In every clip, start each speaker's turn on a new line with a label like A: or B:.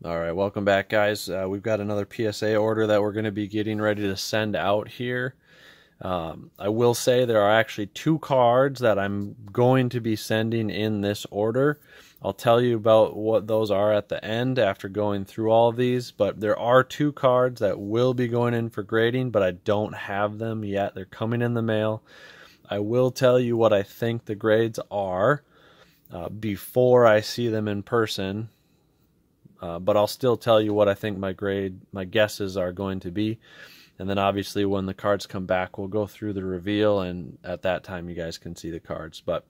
A: All right, welcome back, guys. We've got another PSA order that we're going to be getting ready to send out here. I will say there are actually two cards that I'm going to be sending in this order. I'll tell you about what those are at the end after going through all of these, but there are two cards that will be going in for grading, but I don't have them yet. They're coming in the mail. I will tell you what I think the grades are before I see them in person. But I'll still tell you what I think my guesses are going to be. And then obviously when the cards come back, we'll go through the reveal, and at that time you guys can see the cards. But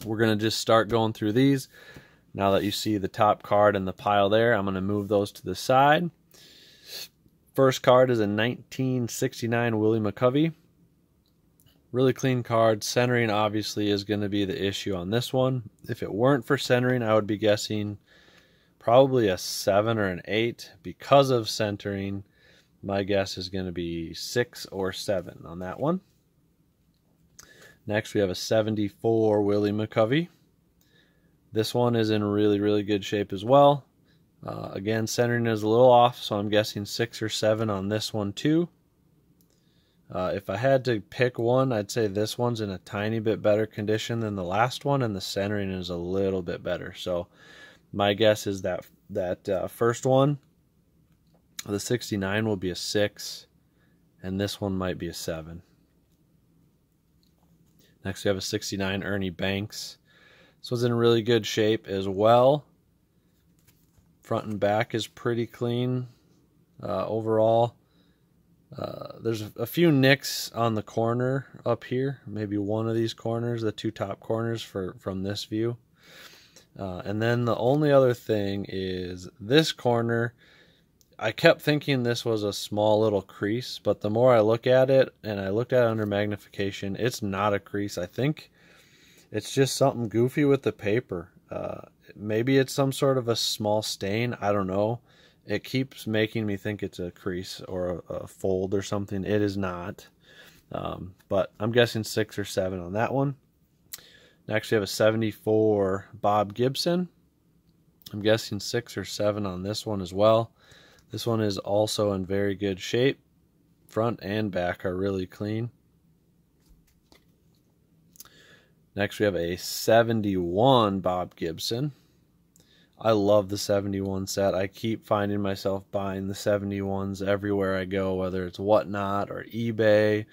A: we're going to just start going through these. Now that you see the top card in the pile there, I'm going to move those to the side. First card is a 1969 Willie McCovey. Really clean card. Centering obviously is going to be the issue on this one. If it weren't for centering, I would be guessing probably a 7 or an 8. Because of centering, my guess is going to be 6 or 7 on that one. Next, we have a 74 Willie McCovey. This one is in really, really good shape as well. Again, centering is a little off, so I'm guessing 6 or 7 on this one too. If I had to pick one, I'd say this one's in a tiny bit better condition than the last one, and the centering is a little bit better. So my guess is that first one, the 69, will be a 6, and this one might be a 7. Next, we have a 69 Ernie Banks. This one's in really good shape as well. Front and back is pretty clean overall. There's a few nicks on the corner up here, maybe one of these corners, the two top corners from this view. And then the only other thing is this corner. I kept thinking this was a small little crease, but the more I look at it, and I looked at it under magnification, it's not a crease. I think it's just something goofy with the paper. Maybe it's some sort of a small stain. I don't know. It keeps making me think it's a crease or a fold or something. It is not. But I'm guessing 6 or 7 on that one. Next, we have a 74 Bob Gibson. I'm guessing 6 or 7 on this one as well. This one is also in very good shape. Front and back are really clean. Next, we have a 71 Bob Gibson. I love the 71 set. I keep finding myself buying the 71s everywhere I go, whether it's Whatnot or eBay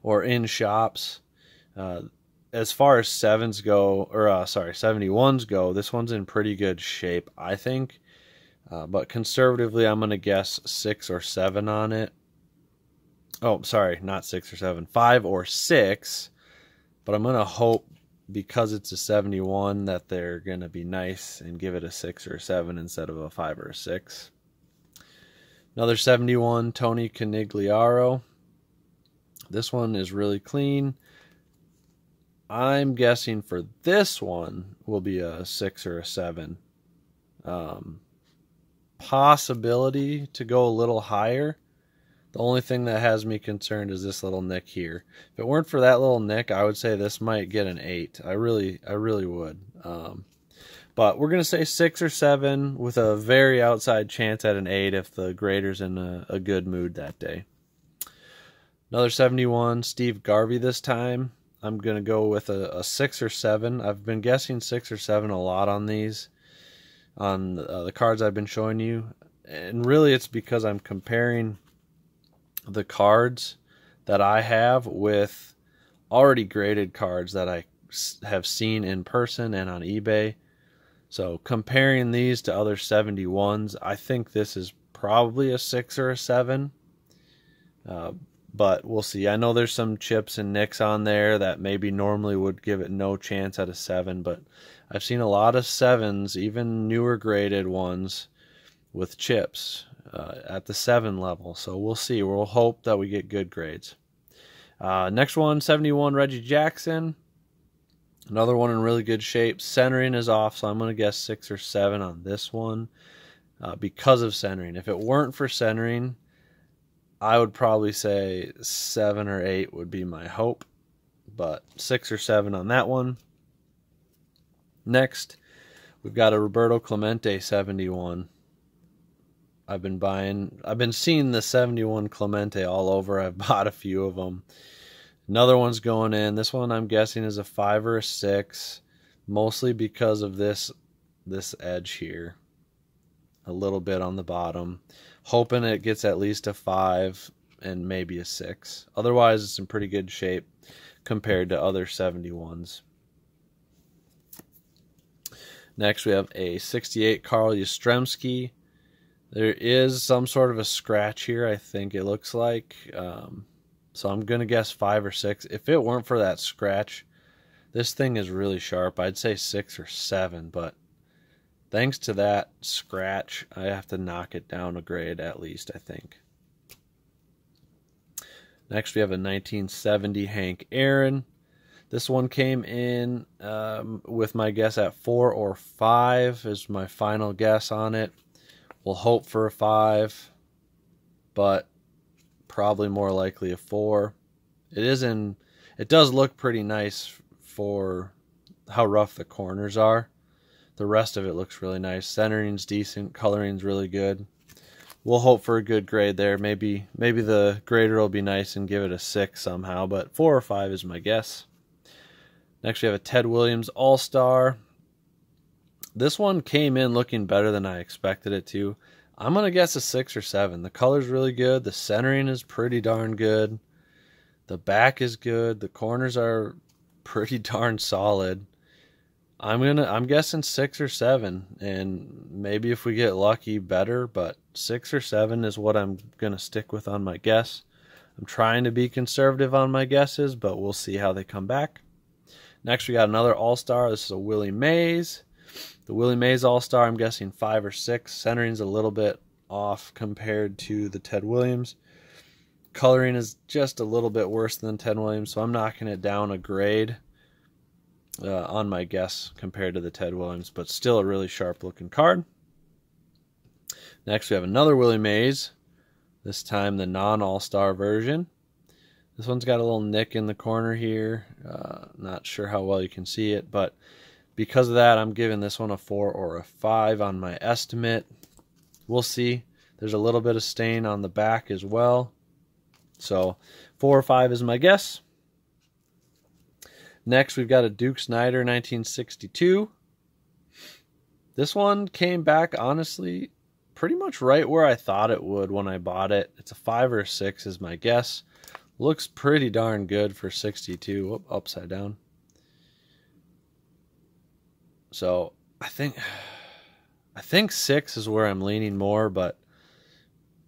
A: or in shops. As far as 71s go, this one's in pretty good shape, I think. But conservatively, I'm going to guess 6 or 7 on it. Oh, sorry, not 6 or 7, 5 or 6. But I'm going to hope, because it's a 71, that they're going to be nice and give it a 6 or 7 instead of a 5 or a 6. Another 71, Tony Canigliaro. This one is really clean. I'm guessing for this one will be a 6 or a 7. Possibility to go a little higher. The only thing that has me concerned is this little nick here. If it weren't for that little nick, I would say this might get an 8. I really would. But we're going to say 6 or 7 with a very outside chance at an 8 if the grader's in a good mood that day. Another 71, Steve Garvey this time. I'm going to go with a 6 or 7. I've been guessing 6 or 7 a lot on these, on the cards I've been showing you. And really it's because I'm comparing the cards that I have with already graded cards that I have seen in person and on eBay. So comparing these to other 71s, I think this is probably a 6 or a 7. But we'll see. I know there's some chips and nicks on there that maybe normally would give it no chance at a 7, but I've seen a lot of 7s, even newer graded ones, with chips at the 7 level. So we'll see. We'll hope that we get good grades. Next one, 71 Reggie Jackson. Another one in really good shape. Centering is off, so I'm going to guess 6 or 7 on this one because of centering. If it weren't for centering, I would probably say 7 or 8 would be my hope, but 6 or 7 on that one. Next, we've got a Roberto Clemente 71. I've been seeing the 71 Clemente all over. I've bought a few of them. Another one's going in. This one I'm guessing is a 5 or a 6, mostly because of this edge here. A little bit on the bottom. Hoping it gets at least a 5 and maybe a 6. Otherwise, it's in pretty good shape compared to other 71s. Next, we have a 68 Carl Yastrzemski. There is some sort of a scratch here, I think it looks like. So I'm going to guess 5 or 6. If it weren't for that scratch, this thing is really sharp. I'd say 6 or 7, but thanks to that scratch, I have to knock it down a grade at least, I think. Next, we have a 1970 Hank Aaron. This one came in with my guess at 4 or 5 is my final guess on it. We'll hope for a 5, but probably more likely a 4. It does look pretty nice for how rough the corners are. The rest of it looks really nice. Centering's decent, coloring's really good. We'll hope for a good grade there. Maybe the grader will be nice and give it a 6 somehow, but 4 or 5 is my guess. Next we have a Ted Williams All-Star. This one came in looking better than I expected it to. I'm going to guess a 6 or 7. The color's really good. The centering is pretty darn good. The back is good. The corners are pretty darn solid. I'm guessing 6 or 7, and maybe if we get lucky, better, but 6 or 7 is what I'm going to stick with on my guess. I'm trying to be conservative on my guesses, but we'll see how they come back. Next, we got another All-Star. This is a Willie Mays. The Willie Mays All-Star, I'm guessing 5 or 6. Centering's a little bit off compared to the Ted Williams. Coloring is just a little bit worse than Ted Williams, so I'm knocking it down a grade on my guess compared to the Ted Williams, but still a really sharp-looking card. Next, we have another Willie Mays, this time the non-All-Star version. This one's got a little nick in the corner here. Not sure how well you can see it, but because of that, I'm giving this one a 4 or a 5 on my estimate. We'll see. There's a little bit of stain on the back as well. So 4 or 5 is my guess. Next, we've got a Duke Snider 1962. This one came back, honestly, pretty much right where I thought it would when I bought it. It's a 5 or a 6 is my guess. Looks pretty darn good for 62. Whoop, upside down. So I think 6 is where I'm leaning more, but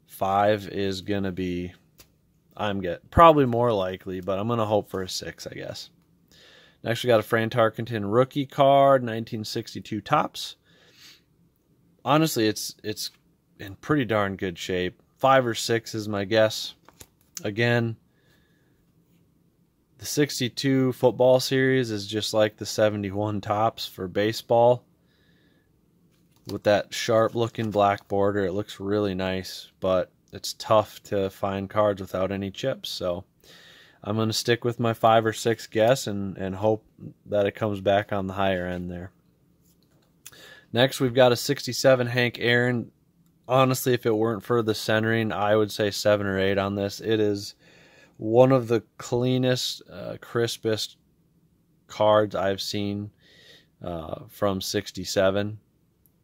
A: 5 is gonna be probably more likely, but I'm gonna hope for a 6, I guess. Next, we got a Fran Tarkenton rookie card, 1962 Topps. Honestly, it's in pretty darn good shape. 5 or 6 is my guess. Again, the 62 football series is just like the 71 Topps for baseball. With that sharp looking black border, it looks really nice, but it's tough to find cards without any chips. So I'm going to stick with my 5 or 6 guess and hope that it comes back on the higher end there. Next, we've got a 67 Hank Aaron. Honestly, if it weren't for the centering, I would say 7 or 8 on this. It is one of the cleanest, crispest cards I've seen from 67.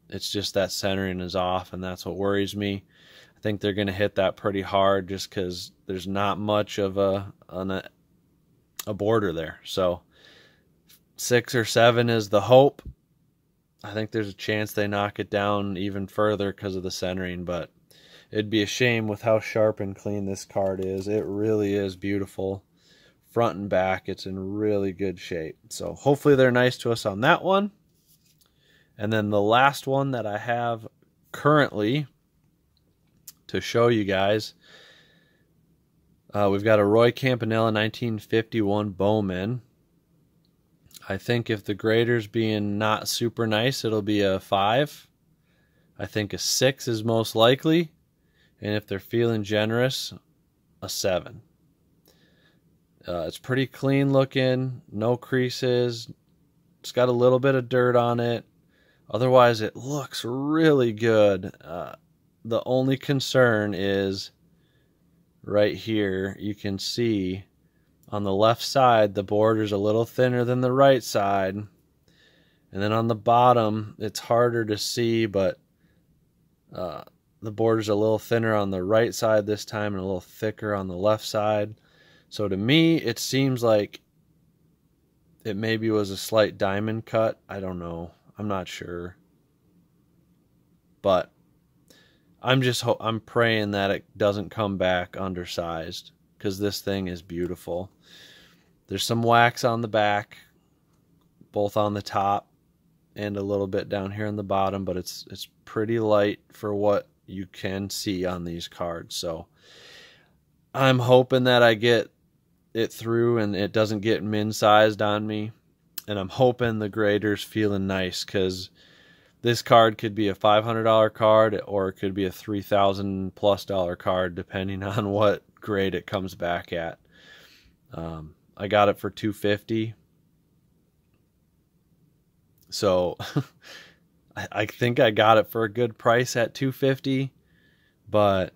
A: It's just that centering is off, and that's what worries me. I think they're going to hit that pretty hard just because there's not much of a border there. So 6 or 7 is the hope. I think there's a chance they knock it down even further because of the centering, but it'd be a shame with how sharp and clean this card is. It really is beautiful. Front and back, it's in really good shape. So hopefully they're nice to us on that one. And then the last one that I have currently to show you guys, we've got a Roy Campanella 1951 Bowman. I think if the grader's being not super nice, it'll be a 5. I think a 6 is most likely. And if they're feeling generous, a 7. It's pretty clean looking, no creases. It's got a little bit of dirt on it. Otherwise, it looks really good. the only concern is right here. You can see on the left side, the border's a little thinner than the right side. And then on the bottom, it's harder to see, but the border's a little thinner on the right side this time and a little thicker on the left side. So to me, it seems like it maybe was a slight diamond cut. I don't know. I'm not sure. But I'm praying that it doesn't come back undersized, because this thing is beautiful. There's some wax on the back, both on the top and a little bit down here on the bottom, but it's pretty light for what you can see on these cards. So I'm hoping that I get it through and it doesn't get min sized on me, and I'm hoping the grader's feeling nice, because this card could be a $500 card or it could be a $3,000+ card, depending on what grade it comes back at. I got it for $250, so I think I got it for a good price at $250, but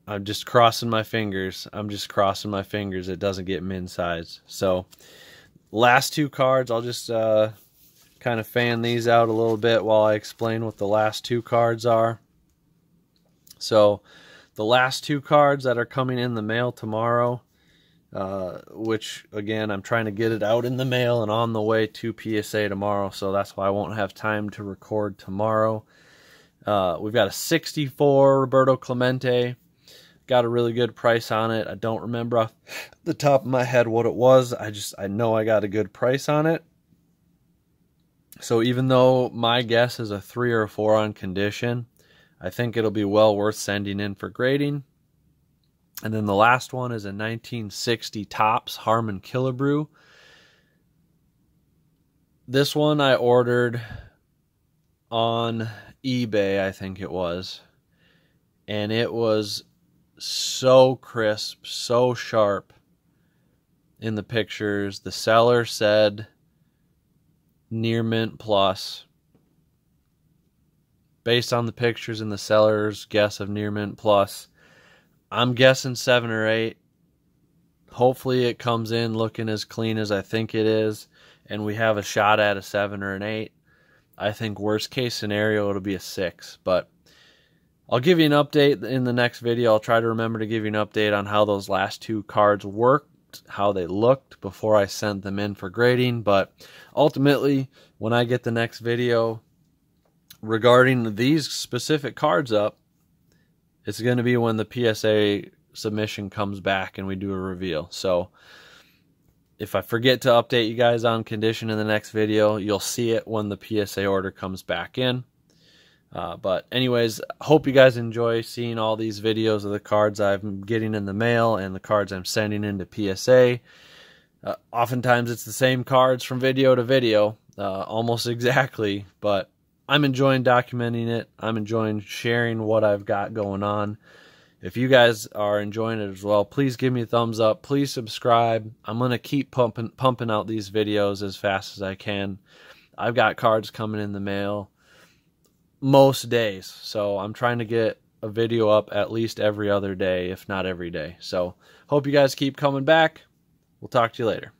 A: I'm just crossing my fingers. It doesn't get min size. So last two cards, I'll just kind of fan these out a little bit while I explain what the last two cards are. So the last two cards that are coming in the mail tomorrow, which again, I'm trying to get it out in the mail and on the way to PSA tomorrow, so that's why I won't have time to record tomorrow. We've got a 64 Roberto Clemente. Got a really good price on it. I don't remember off the top of my head what it was. I know I got a good price on it. So even though my guess is a 3 or a 4 on condition, I think it'll be well worth sending in for grading. And then the last one is a 1960 Topps Harmon Killebrew. This one I ordered on eBay, I think it was. And it was so crisp, so sharp in the pictures. The seller said near mint plus. Based on the pictures and the seller's guess of near mint plus, I'm guessing 7 or 8. Hopefully it comes in looking as clean as I think it is, and we have a shot at a 7 or an 8. I think worst case scenario it'll be a 6, but I'll give you an update in the next video. I'll try to remember to give you an update on how those last two cards worked, how they looked before I sent them in for grading. But ultimately, when I get the next video regarding these specific cards up, it's going to be when the PSA submission comes back and we do a reveal. So if I forget to update you guys on condition in the next video, you'll see it when the PSA order comes back in. But anyways, hope you guys enjoy seeing all these videos of the cards I'm getting in the mail and the cards I'm sending into PSA. Oftentimes it's the same cards from video to video, almost exactly, but I'm enjoying documenting it. I'm enjoying sharing what I've got going on. If you guys are enjoying it as well, please give me a thumbs up. Please subscribe. I'm going to keep pumping out these videos as fast as I can. I've got cards coming in the mail most days, so I'm trying to get a video up at least every other day, if not every day. So hope you guys keep coming back. We'll talk to you later.